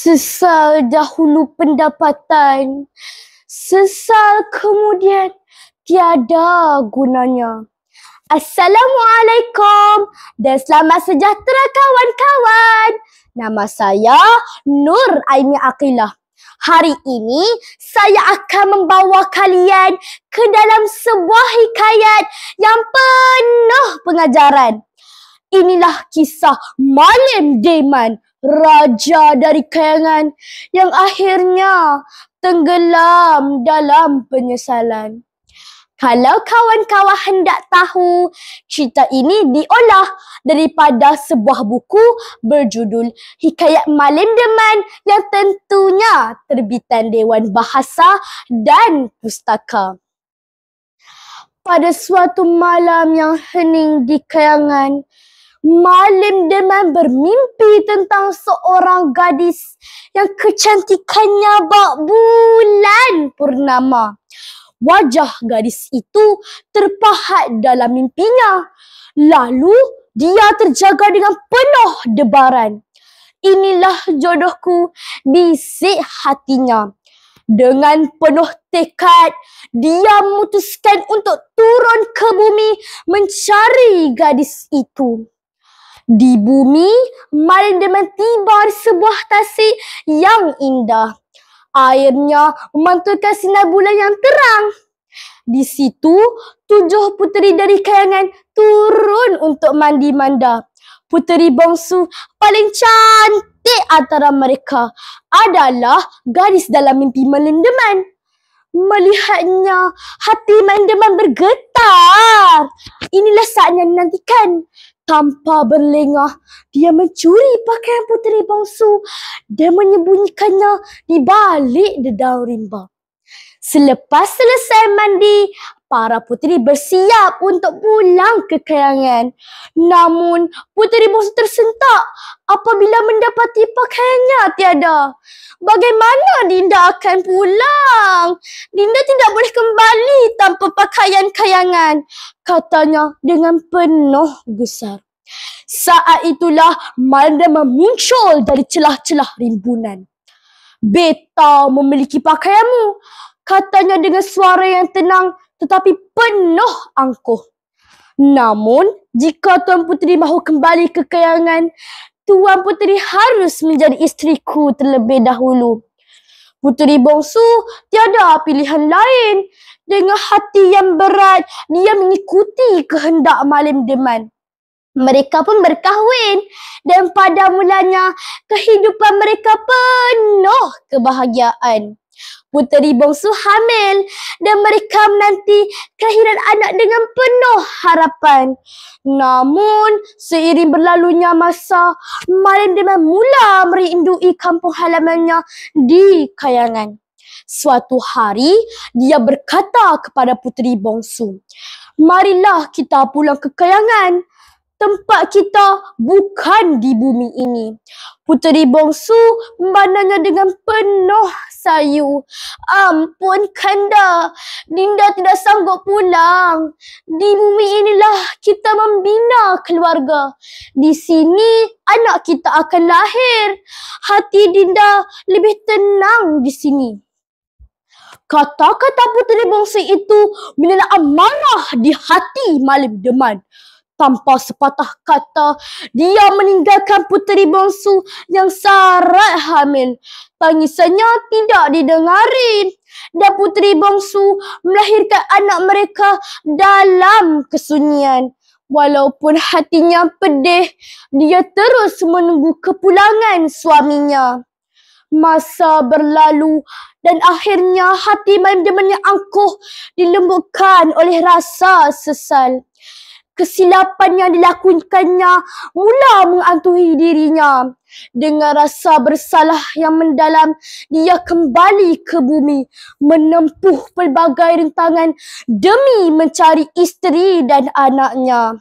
Sesal dahulu pendapatan, sesal kemudian tiada gunanya. Assalamualaikum dan selamat sejahtera kawan-kawan. Nama saya Nur Aini Aqilah. Hari ini saya akan membawa kalian ke dalam sebuah hikayat yang penuh pengajaran. Inilah kisah Malim Deman, raja dari kayangan yang akhirnya tenggelam dalam penyesalan. Kalau kawan-kawan hendak tahu, cerita ini diolah daripada sebuah buku berjudul Hikayat Malim Deman yang tentunya terbitan Dewan Bahasa dan Pustaka. Pada suatu malam yang hening di kayangan, Malim Deman bermimpi tentang seorang gadis yang kecantikannya bak bulan purnama. Wajah gadis itu terpahat dalam mimpinya. Lalu dia terjaga dengan penuh debaran. Inilah jodohku, bisik hatinya. Dengan penuh tekad, dia memutuskan untuk turun ke bumi mencari gadis itu. Di bumi, Malim Deman tiba di sebuah tasik yang indah. Airnya memantulkan sinar bulan yang terang. Di situ, 7 puteri dari kayangan turun untuk mandi manda. Puteri bongsu paling cantik antara mereka adalah gadis dalam mimpi Malim Deman. Melihatnya, hati Malim Deman bergetar. Inilah saatnya dinantikan. Tanpa berlengah, dia mencuri pakaian puteri bongsu dan menyembunyikannya di balik dedaunan rimba. Selepas selesai mandi, para puteri bersiap untuk pulang ke kayangan. Namun, puteri bongsu tersentak apabila mendapati pakaiannya tiada. Bagaimana Dinda akan pulang? Dinda tidak boleh kembali tanpa pakaian kayangan, katanya dengan penuh gusar. Saat itulah Malim Deman muncul dari celah-celah rimbunan. Beta memiliki pakaianmu, katanya dengan suara yang tenang tetapi penuh angkuh. Namun, jika Tuan Puteri mahu kembali ke kayangan, Tuan Puteri harus menjadi isteriku terlebih dahulu. Puteri bongsu tiada pilihan lain. Dengan hati yang berat, dia mengikuti kehendak Malim Deman. Mereka pun berkahwin dan pada mulanya kehidupan mereka penuh kebahagiaan. Puteri bongsu hamil dan mereka menanti kelahiran anak dengan penuh harapan. Namun, seiring berlalunya masa, Malim Deman mula merindui kampung halamannya di kayangan. Suatu hari, dia berkata kepada puteri bongsu, "Marilah kita pulang ke kayangan. Tempat kita bukan di bumi ini." Puteri bongsu memandangnya dengan penuh sayu. "Ampun Kanda, Dinda tidak sanggup pulang. Di bumi inilah kita membina keluarga. Di sini anak kita akan lahir. Hati Dinda lebih tenang di sini." Kata-kata puteri bongsu itu menelan amarah di hati Malim Deman. Tanpa sepatah kata, dia meninggalkan puteri bongsu yang sangat hamil. Tangisannya tidak didengarin dan puteri bongsu melahirkan anak mereka dalam kesunyian. Walaupun hatinya pedih, dia terus menunggu kepulangan suaminya. Masa berlalu dan akhirnya hati Malim Deman yang angkuh dilembutkan oleh rasa sesal. Kesilapan yang dilakukannya mula menghantui dirinya. Dengan rasa bersalah yang mendalam, dia kembali ke bumi, menempuh pelbagai rintangan demi mencari isteri dan anaknya.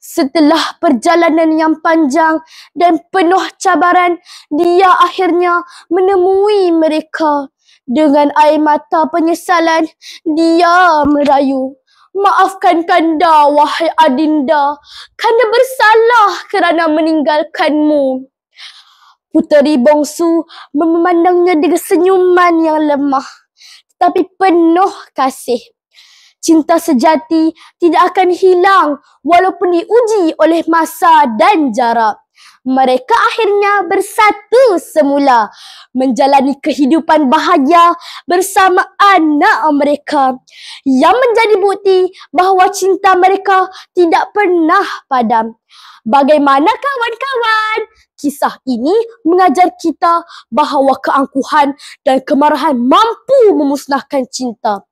Setelah perjalanan yang panjang dan penuh cabaran, dia akhirnya menemui mereka. Dengan air mata penyesalan, dia merayu, "Maafkan Kanda, wahai Adinda. Kanda bersalah kerana meninggalkanmu." Puteri bongsu memandangnya dengan senyuman yang lemah, tetapi penuh kasih. Cinta sejati tidak akan hilang walaupun diuji oleh masa dan jarak. Mereka akhirnya bersatu semula, menjalani kehidupan bahagia bersama anak mereka, yang menjadi bukti bahawa cinta mereka tidak pernah padam. Bagaimana kawan-kawan? Kisah ini mengajar kita bahawa keangkuhan dan kemarahan mampu memusnahkan cinta.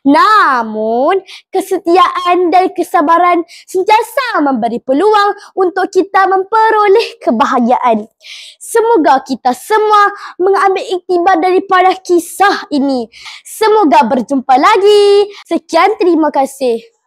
Namun, kesetiaan dan kesabaran sentiasa memberi peluang untuk kita memperoleh kebahagiaan. Semoga kita semua mengambil iktibar daripada kisah ini. Semoga berjumpa lagi. Sekian, terima kasih.